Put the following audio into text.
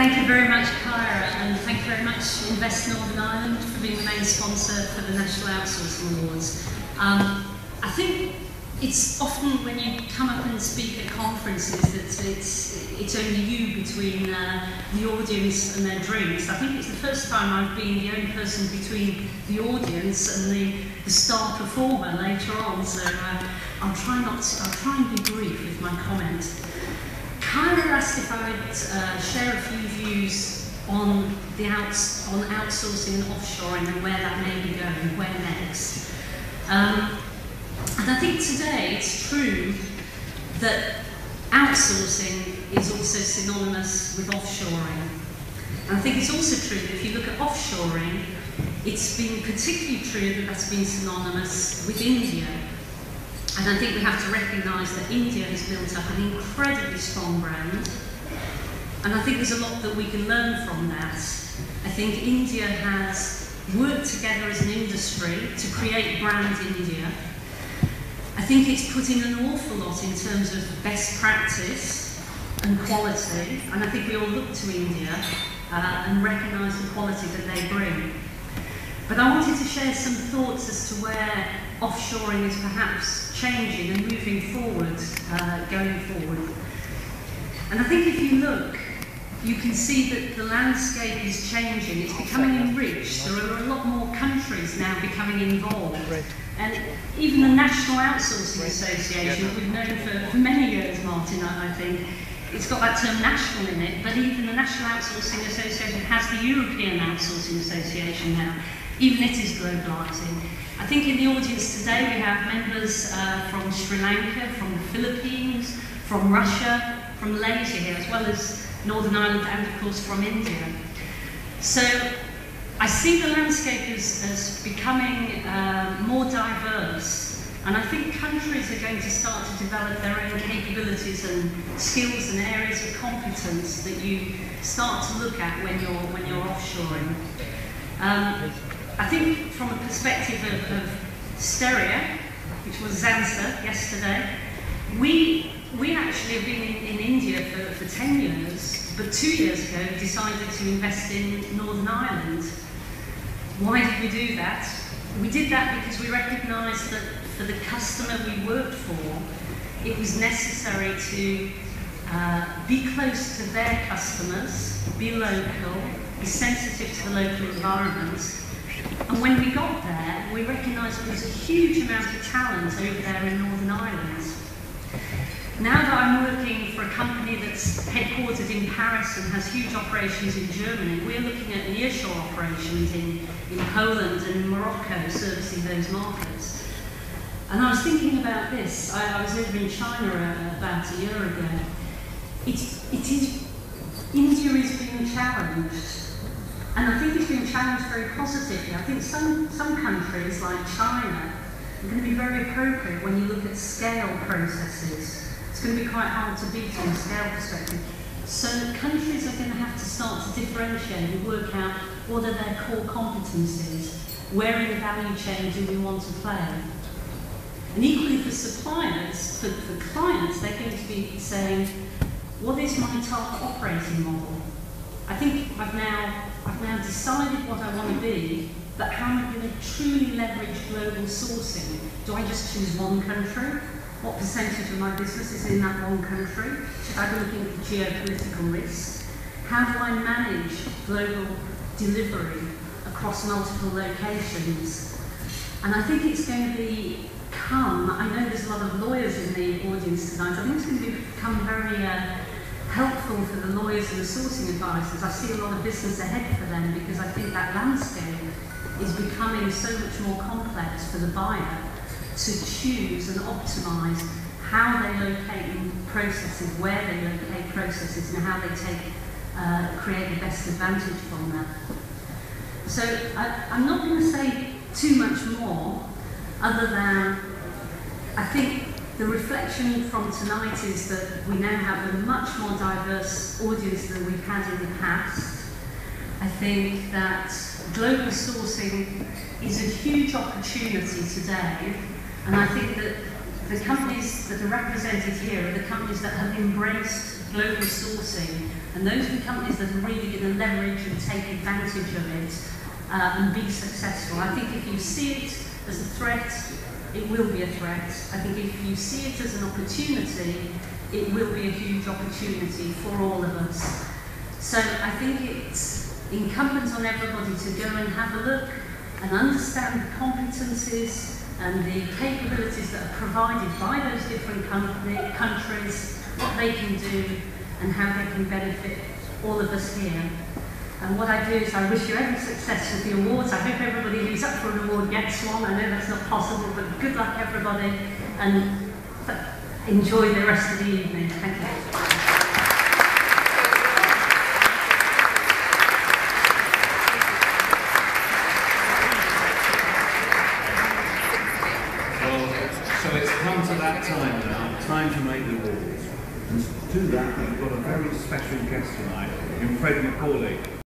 Thank you very much, Kyra, and thank you very much, Invest Northern Ireland, for being the main sponsor for the National Outsourcing Awards. I think it's often when you come up and speak at conferences that it's only you between the audience and their drinks. I think it's the first time I've been the only person between the audience and the star performer later on, so I'll try and be brief with my comments. Kyra asked if I would share a few views on outsourcing and offshoring and where that may be going, where next. And I think today it's true that outsourcing is also synonymous with offshoring. And I think it's also true that if you look at offshoring, it's been particularly true that that's been synonymous with India. And I think we have to recognise that India has built up an incredibly strong brand. And I think there's a lot that we can learn from that. I think India has worked together as an industry to create brand India. I think it's put in an awful lot in terms of best practice and quality. And I think we all look to India and recognise the quality that they bring. But I wanted to share some thoughts as to where offshoring is perhaps changing and moving forward, going forward. And I think if you look, you can see that the landscape is changing. It's becoming enriched. There are a lot more countries now becoming involved. And even the National Outsourcing Association, that we've known for many years, Martin, I think, it's got that term national in it, but even the National Outsourcing Association has the European Outsourcing Association now. Even it is globalising. I think in the audience today we have members from Sri Lanka, from the Philippines, from Russia, from Malaysia here, as well as Northern Ireland and of course from India. So I see the landscape as becoming more diverse, and I think countries are going to start to develop their own capabilities and skills and areas of competence that you start to look at when you're offshoring. I think from a perspective of Steria, which was Xansa yesterday, we actually have been in India for 10 years, but 2 years ago decided to invest in Northern Ireland. Why did we do that? We did that because we recognised that for the customer we worked for, it was necessary to be close to their customers, be local, be sensitive to the local environment. And when we got there, we recognised there was a huge amount of talent over there in Northern Ireland. Now that I'm working for a company that's headquartered in Paris and has huge operations in Germany, we're looking at nearshore operations in Poland and in Morocco, servicing those markets. And I was thinking about this. I was over in China about a year ago. India is being challenged. And I think it's been challenged very positively. I think some countries, like China, are going to be very appropriate when you look at scale processes. It's going to be quite hard to beat on a scale perspective. So countries are going to have to start to differentiate and work out what are their core competencies, where in the value chain do we want to play. And equally for suppliers, for clients, they're going to be saying, what is my target operating model? I think I've now decided what I want to be, but how am I going to truly leverage global sourcing? Do I just choose one country? What percentage of my business is in that one country? Should I be looking at the geopolitical risks? How do I manage global delivery across multiple locations? And I think it's going to become, I know there's a lot of lawyers in the audience tonight, I think it's going to become very helpful for the lawyers and the sourcing advisors. I see a lot of business ahead for them because I think that landscape is becoming so much more complex for the buyer to choose and optimise how they locate processes, where they locate processes, and how they create the best advantage from that. So I'm not going to say too much more, other than I think the reflection from tonight is that we now have a much more diverse audience than we've had in the past. I think that global sourcing is a huge opportunity today, and I think that the companies that are represented here are the companies that have embraced global sourcing, and those are the companies that are really going to leverage and take advantage of it and be successful. I think if you see it as a threat, it will be a threat. I think if you see it as an opportunity, it will be a huge opportunity for all of us. So I think it's incumbent on everybody to go and have a look and understand the competencies and the capabilities that are provided by those different countries, what they can do and how they can benefit all of us here. And what I do is I wish you every success with the awards. I hope everybody who's up for an award gets one. I know that's not possible, but good luck everybody, and enjoy the rest of the evening. Thank you. So it's come to that time now, time to make the awards. And to do that, we've got a very special guest tonight in Fred McCauley.